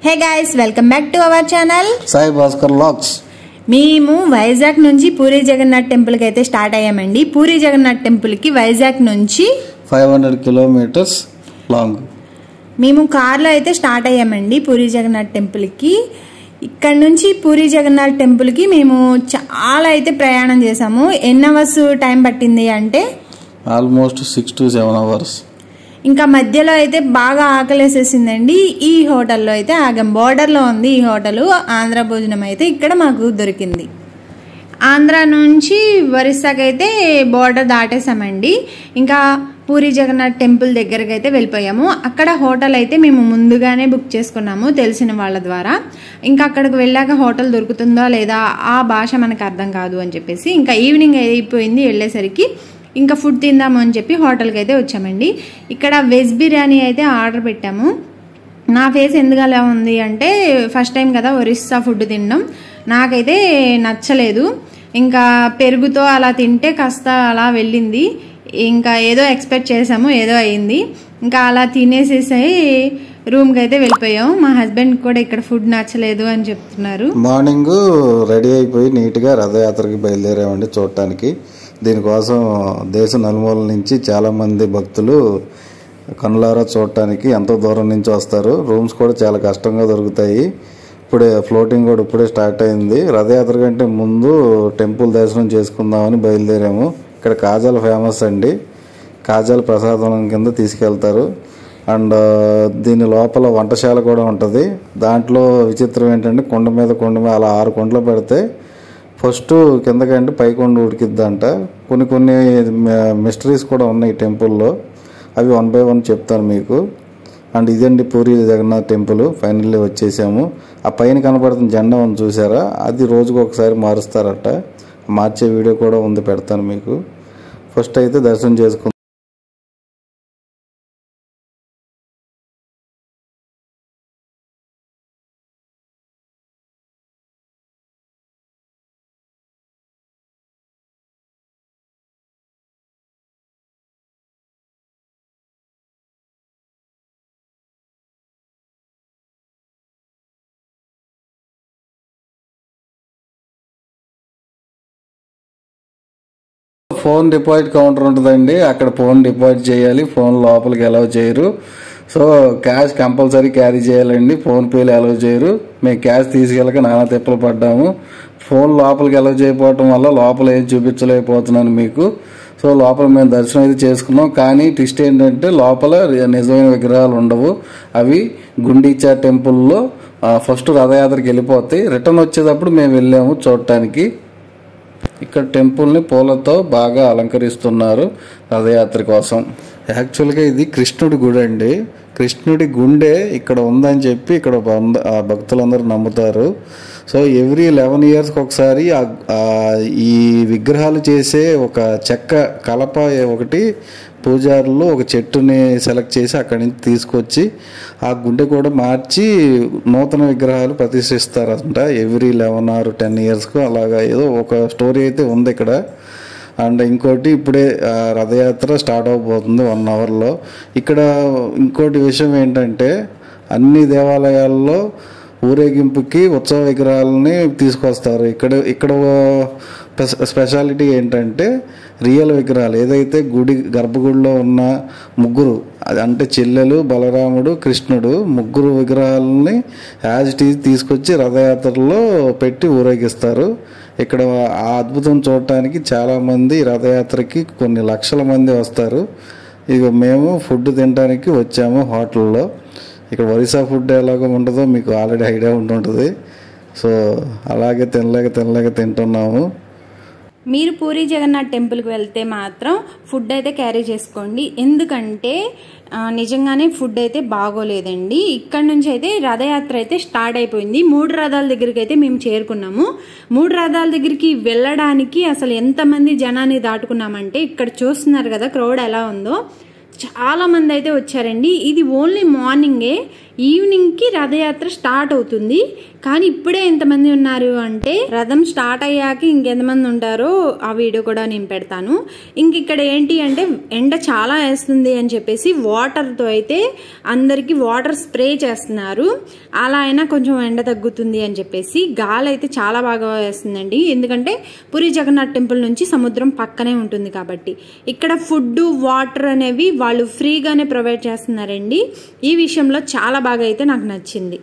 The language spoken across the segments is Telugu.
Hey guys, welcome back to our channel Sai Bhaskar vlogs. మేము వైజాగ్ నుంచి పూరి జగన్నాథ్ టెంపుల్ కి అయితే స్టార్ట్ అయ్యామండి. పూరి జగన్నాథ్ టెంపుల్ కి వైజాగ్ నుంచి 500 కిలోమీటర్స్ లాంగ్. మేము కార్లో అయితే స్టార్ట్ అయ్యామండి పూరి జగన్నాథ్ టెంపుల్ కి. ఇక్కడ నుంచి పూరి జగన్నాథ్ టెంపుల్ కి మేము చాలా అయితే ప్రయాణం చేసాము. ఎన్ని అవర్స్ టైం పట్టింది అంటే ఆల్మోస్ట్ 6 to 7 hours. ఇంకా మధ్యలో అయితే బాగా ఆకలేసేసిందండి. ఈ హోటల్లో అయితే ఆగం. బోర్డర్లో ఉంది ఈ హోటల్. ఆంధ్ర భోజనం అయితే ఇక్కడ మాకు దొరికింది. ఆంధ్ర నుంచి ఒరిస్సాకి అయితే బోర్డర్ దాటేసామండి. ఇంకా పూరి జగన్నాథ్ టెంపుల్ దగ్గరకు అయితే వెళ్ళిపోయాము. అక్కడ హోటల్ అయితే మేము ముందుగానే బుక్ చేసుకున్నాము తెలిసిన వాళ్ళ ద్వారా. ఇంకా అక్కడికి వెళ్ళాక హోటల్ దొరుకుతుందా లేదా ఆ భాష మనకు అర్థం కాదు అని చెప్పేసి ఇంకా ఈవినింగ్ అయిపోయింది వెళ్ళేసరికి. ఇంకా ఫుడ్ తిందాము అని చెప్పి హోటల్కి అయితే వచ్చామండి. ఇక్కడ వెజ్ బిర్యానీ అయితే ఆర్డర్ పెట్టాము. నా ఫేస్ ఎందుకు అలా ఉంది అంటే ఫస్ట్ టైం కదా ఒరిస్సా ఫుడ్ తినడం, నాకైతే నచ్చలేదు. ఇంకా పెరుగుతో అలా తింటే కాస్త అలా వెళ్ళింది. ఇంకా ఏదో ఎక్స్పెక్ట్ చేసాము, ఏదో అయింది. ఇంకా అలా తినేసేసి రూమ్కి అయితే వెళ్ళిపోయాం. మా హస్బెండ్ కూడా ఇక్కడ ఫుడ్ నచ్చలేదు అని చెప్తున్నారు. మార్నింగ్ రెడీ అయిపోయి నీట్గా రథయాత్రకి బయలుదేరామండి చూడటానికి. దీనికోసం దేశ నలుమూలల నుంచి చాలామంది భక్తులు కనులారా చూడటానికి ఎంతో దూరం నుంచి వస్తారు. రూమ్స్ కూడా చాలా కష్టంగా దొరుకుతాయి. ఇప్పుడే ఫ్లోటింగ్ కూడా ఇప్పుడే స్టార్ట్ అయింది. రథయాత్ర కంటే ముందు టెంపుల్ దర్శనం చేసుకుందామని బయలుదేరాము. ఇక్కడ కాజాలు ఫేమస్ అండి. కాజాలు ప్రసాదం కింద తీసుకెళ్తారు. అండ్ దీని లోపల వంటశాల కూడా ఉంటుంది. దాంట్లో విచిత్రం ఏంటంటే కొండ మీద అలా 6 కొండలు పెడితే ఫస్ట్ కిందకంటే పై కొండ ఉడికిద్దంట. కొన్ని మిస్టరీస్ కూడా ఉన్నాయి టెంపుల్లో. అవి 1 by 1 చెప్తాను మీకు. అండ్ ఇదండి పూరి జగన్నాథ్ టెంపుల్. ఫైనల్లీ వచ్చేసాము. ఆ పైన కనపడుతున్న జెండా ఉంది చూసారా, అది రోజుకు ఒకసారి మారుస్తారట. మార్చే వీడియో కూడా ఉంది, పెడతాను మీకు. ఫస్ట్ అయితే దర్శనం చేసుకుందాం. ఫోన్ డిపాజిట్ కౌంటర్ ఉంటుందండి. అక్కడ ఫోన్ డిపాజిట్ చేయాలి. ఫోన్ లోపలికి అలౌ చేయరు. సో క్యాష్ కంపల్సరీ క్యారీ చేయాలండి. ఫోన్పేలు అలౌ చేయరు. మేము క్యాష్ తీసుకెళ్ళక నానా తిప్పలు పడ్డాము. ఫోన్ లోపలికి అలౌ చేయకపోవటం వల్ల లోపల ఏం చూపించలేకపోతున్నాను మీకు. సో లోపల మేము దర్శనం అయితే చేసుకున్నాం. కానీ ట్విస్ట్ ఏంటంటే లోపల నిజమైన విగ్రహాలు ఉండవు. అవి గుండీచా టెంపుల్లో ఫస్ట్ రథయాత్రకి వెళ్ళిపోతాయి. రిటర్న్ వచ్చేటప్పుడు మేము వెళ్ళాము చూడటానికి. ఇక్కడ టెంపుల్ని పూలతో బాగా అలంకరిస్తున్నారు రథయాత్ర కోసం. యాక్చువల్గా ఇది కృష్ణుడి గుడి అండి. కృష్ణుడి గుండె ఇక్కడ ఉందని చెప్పి ఇక్కడ భక్తులందరూ నమ్ముతారు. సో ఎవ్రీ 11 yearsకి ఒకసారి ఈ విగ్రహాలు చేసే ఒక చెక్క కలప ఒకటి పూజారులు ఒక చెట్టుని సెలెక్ట్ చేసి అక్కడి నుంచి తీసుకొచ్చి ఆ గుండె కూడా మార్చి నూతన విగ్రహాలు ప్రతిష్ఠిస్తారంట. ఎవ్రీ 11 or 10 yearsకు అలాగా ఏదో ఒక స్టోరీ అయితే ఉంది ఇక్కడ. అండ్ ఇంకోటి ఇప్పుడే రథయాత్ర స్టార్ట్ అవబోతుంది 1 hourలో. ఇక్కడ ఇంకోటి విషయం ఏంటంటే అన్ని దేవాలయాల్లో ఊరేగింపుకి ఉత్సవ విగ్రహాలని తీసుకొస్తారు. ఇక్కడ స్పెషాలిటీ ఏంటంటే రియల్ విగ్రహాలు ఏదైతే గర్భగుడిలో ఉన్న ముగ్గురు, అంటే చెల్లెలు, బలరాముడు, కృష్ణుడు ముగ్గురు విగ్రహాలని యాజ్ ఇట్ ఈజ్ తీసుకొచ్చి రథయాత్రలో పెట్టి ఊరేగిస్తారు. ఇక్కడ ఆ అద్భుతం చూడటానికి చాలామంది రథయాత్రకి కొన్ని లక్షల మంది వస్తారు. ఇక మేము ఫుడ్ తినడానికి వచ్చాము హోటల్లో. ఇక్కడ ఒరిస్సా ఫుడ్ ఎలాగో ఉంటుందో మీకు ఆల్రెడీ ఐడియా ఉంటుంటుంది. సో అలాగే తినలేక తింటున్నాము. మీరు పూరి జగన్నాథ్ టెంపుల్కి వెళ్తే మాత్రం ఫుడ్ అయితే క్యారీ చేసుకోండి. ఎందుకంటే నిజంగానే ఫుడ్ అయితే బాగోలేదండి. ఇక్కడ నుంచి అయితే రథయాత్ర అయితే స్టార్ట్ అయిపోయింది. 3 రథాల దగ్గరికి అయితే మేము చేరుకున్నాము. 3 రథాల దగ్గరికి వెళ్ళడానికి అసలు ఎంతమంది జనాన్ని దాటుకున్నామంటే ఇక్కడ చూస్తున్నారు కదా క్రౌడ్ ఎలా ఉందో. చాలా మంది అయితే వచ్చారండి. ఇది ఓన్లీ మార్నింగే. ఈవినింగ్కి రథయాత్ర స్టార్ట్ అవుతుంది. కానీ ఇప్పుడే ఎంతమంది ఉన్నారు అంటే రథం స్టార్ట్ అయ్యాక ఇంకెంతమంది ఉంటారో ఆ వీడియో కూడా నేను పెడతాను. ఇక్కడ ఏంటి అంటే ఎండ చాలా వేస్తుంది అని చెప్పేసి వాటర్తో అయితే అందరికి వాటర్ స్ప్రే చేస్తున్నారు. అలా అయినా కొంచెం ఎండ తగ్గుతుంది అని చెప్పేసి. గాలి అయితే చాలా బాగా వేస్తుందండి, ఎందుకంటే పూరి జగన్నాథ్ టెంపుల్ నుంచి సముద్రం పక్కనే ఉంటుంది కాబట్టి. ఇక్కడ ఫుడ్ వాటర్ అనేవి వాళ్ళు ఫ్రీగానే ప్రొవైడ్ చేస్తున్నారండి. ఈ విషయంలో చాలా బాగా అయితే నాకు నచ్చింది.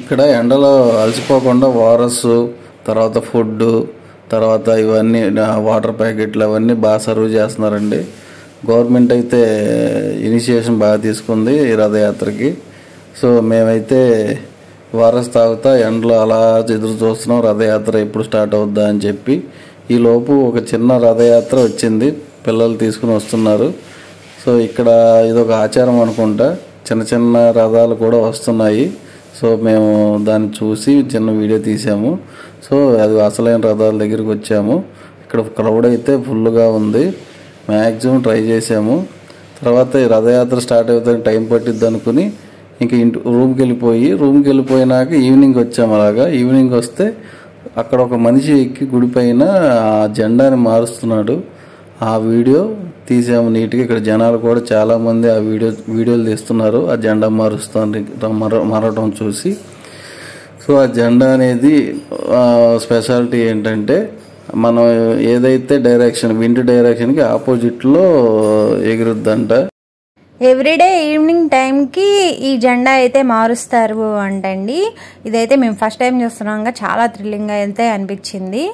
ఇక్కడ ఎండలో అలసిపోకుండా వారస్, తర్వాత ఫుడ్, తర్వాత ఇవన్నీ వాటర్ ప్యాకెట్లు అవన్నీ బాగా సర్వ్ చేస్తున్నారండి. గవర్నమెంట్ అయితే ఇనిషియేషన్ బాగా తీసుకుంది ఈ రథయాత్రకి. సో మేమైతే వారస్ తాగుతా ఎండలో అలా ఎదురు చూస్తున్నాం రథయాత్ర ఎప్పుడు స్టార్ట్ అవుద్దా అని చెప్పి. ఈలోపు ఒక చిన్న రథయాత్ర వచ్చింది, పిల్లలు తీసుకుని వస్తున్నారు. సో ఇక్కడ ఇదొక ఆచారం అనుకుంటా, చిన్న చిన్న రథాలు కూడా వస్తున్నాయి. సో మేము దాన్ని చూసి చిన్న వీడియో తీసాము. సో అది అసలైన రథాల దగ్గరికి వచ్చాము. ఇక్కడ క్రౌడ్ అయితే ఫుల్గా ఉంది. మ్యాక్సిమం ట్రై చేసాము. తర్వాత ఈ రథయాత్ర స్టార్ట్ అవుతుంది టైం పట్టిద్ది అనుకుని ఇంక రూమ్కి వెళ్ళిపోయినాక ఈవినింగ్ వచ్చాము. అలాగా ఈవినింగ్ వస్తే అక్కడ ఒక మనిషి ఎక్కి గుడి పైన ఆ జెండాని మారుస్తున్నాడు. ఆ వీడియో తీసాము నీట్గా. ఇక్కడ జనాలు కూడా చాలామంది ఆ వీడియోలు తీస్తున్నారు ఆ జెండా మారటం చూసి. సో ఆ జెండా అనేది స్పెషాలిటీ ఏంటంటే మనం ఏదైతే డైరెక్షన్ విండ్ డైరెక్షన్కి ఆపోజిట్లో ఎగురుద్దంట. ఎవ్రీడే ఈవినింగ్ టైంకి ఈ జెండా అయితే మారుస్తారు అంటండి. ఇదైతే మేము ఫస్ట్ టైం చూస్తున్నాం, చాలా థ్రిల్లింగ్గా అయితే అనిపించింది.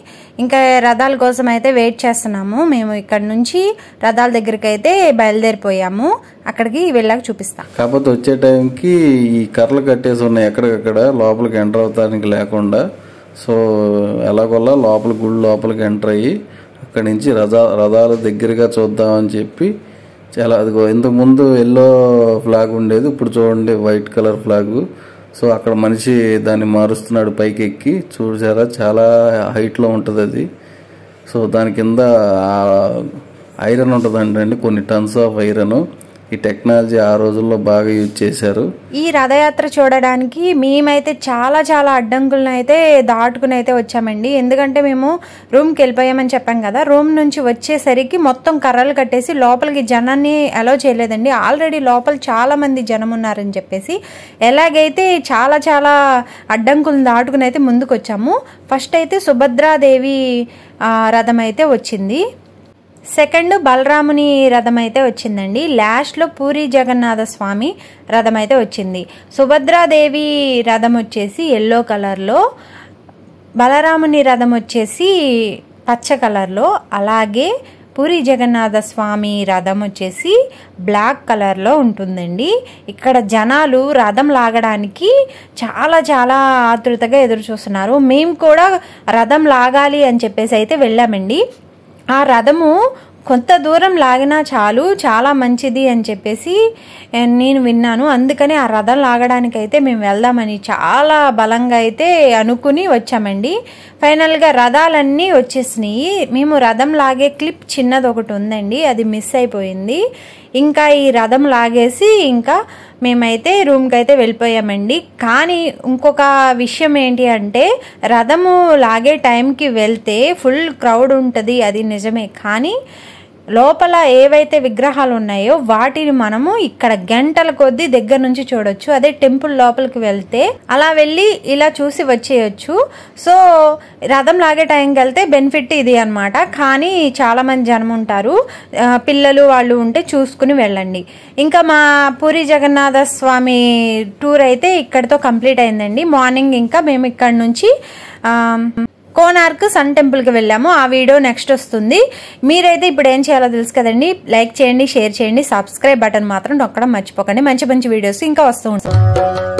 ఇంకా రథాల కోసం అయితే వెయిట్ చేస్తున్నాము. మేము ఇక్కడ నుంచి రథాల దగ్గరికి అయితే బయలుదేరిపోయాము. అక్కడికి వెళ్ళాక చూపిస్తాం. కాకపోతే వచ్చే టైంకి ఈ కర్రలు కట్టేసి ఉన్నాయి ఎక్కడికక్కడ, లోపలికి ఎంటర్ అవుతానికి లేకుండా. సో ఎలాగోలా గుడి లోపలికి ఎంటర్ అయ్యి అక్కడి నుంచి రథాల దగ్గరగా చూద్దామని చెప్పి చాలా అదిగో ఇంతకుముందు ఎల్లో ఫ్లాగ్ ఉండేది, ఇప్పుడు చూడండి వైట్ కలర్ ఫ్లాగ్. సో అక్కడ మనిషి దాన్ని మారుస్తున్నాడు పైకి ఎక్కి. చూసారా చాలా హైట్లో ఉంటుంది అది. సో దాని కింద ఐరన్ ఉంటుందండి, కొన్ని టన్స్ ఆఫ్ ఐరన్. ఈ టెక్నాలజీ ఆ రోజుల్లో బాగా యూజ్ చేశారు. ఈ రథయాత్ర చూడడానికి మేమైతే చాలా చాలా అడ్డంకులను అయితే దాటుకుని అయితే వచ్చామండి. ఎందుకంటే మేము రూమ్కి వెళ్ళిపోయామని చెప్పాం కదా, రూమ్ నుంచి వచ్చేసరికి మొత్తం కర్రలు కట్టేసి లోపలికి జనాన్ని అలౌ చేయలేదండి. ఆల్రెడీ లోపల చాలా మంది జనం ఉన్నారని చెప్పేసి ఎలాగైతే చాలా చాలా అడ్డంకులను దాటుకుని అయితే ముందుకు వచ్చాము. ఫస్ట్ అయితే సుభద్రాదేవి రథం అయితే వచ్చింది. సెకండ్ బలరాముని రథం అయితే వచ్చిందండి. లాస్ట్లో పూరి జగన్నాథ స్వామి రథం అయితే వచ్చింది. సుభద్రాదేవి రథం వచ్చేసి ఎల్లో కలర్లో, బలరాముని రథం వచ్చేసి పచ్చ కలర్లో, అలాగే పూరి జగన్నాథ స్వామి రథం వచ్చేసి బ్లాక్ కలర్లో ఉంటుందండి. ఇక్కడ జనాలు రథం లాగడానికి చాలా చాలా ఆతృతగా ఎదురు చూస్తున్నారు. మేము కూడా రథం లాగాలి అని చెప్పేసి అయితే వెళ్ళామండి. ఆ రథము కొంత దూరం లాగినా చాలు, చాలా మంచిది అని చెప్పేసి నేను విన్నాను. అందుకని ఆ రథం లాగడానికి అయితే మేము వెళ్దామని చాలా బలంగా అయితే అనుకుని వచ్చామండి. ఫైనల్గా రథాలన్నీ వచ్చేసినాయి. మేము రథం లాగే క్లిప్ చిన్నది ఒకటి ఉందండి, అది మిస్ అయిపోయింది. ఇంకా ఈ రథం లాగేసి ఇంకా మేమైతే రూమ్కి అయితే వెళ్ళిపోయామండి. కానీ ఇంకొక విషయం ఏంటి అంటే రథము లాగే టైంకి వెళ్తే ఫుల్ క్రౌడ్ ఉంటుంది, అది నిజమే. కానీ లోపల ఏవైతే విగ్రహాలు ఉన్నాయో వాటిని మనము ఇక్కడ గంటల కొద్దీ దగ్గర నుంచి చూడొచ్చు. అదే టెంపుల్ లోపలికి వెళ్తే అలా వెళ్ళి ఇలా చూసి వచ్చేయచ్చు. సో రథం లాగే టైంకి వెళ్తే బెనిఫిట్ ఇది అనమాట. కానీ చాలా మంది జనం ఉంటారు, పిల్లలు వాళ్ళు ఉంటే చూసుకుని వెళ్ళండి. ఇంకా మా పూరి జగన్నాథ స్వామి టూర్ అయితే ఇక్కడితో కంప్లీట్ అయిందండి. మార్నింగ్ ఇంకా మేము ఇక్కడ నుంచి కోనార్క్ సన్ టెంపుల్కి వెళ్ళాము. ఆ వీడియో నెక్స్ట్ వస్తుంది. మీరైతే ఇప్పుడు ఏం చేయాలో తెలుసు కదండి, లైక్ చేయండి, షేర్ చేయండి, సబ్స్క్రైబ్ బటన్ మాత్రం నొక్కడం మర్చిపోకండి. మంచి మంచి వీడియోస్ ఇంకా వస్తూ ఉంటాయి.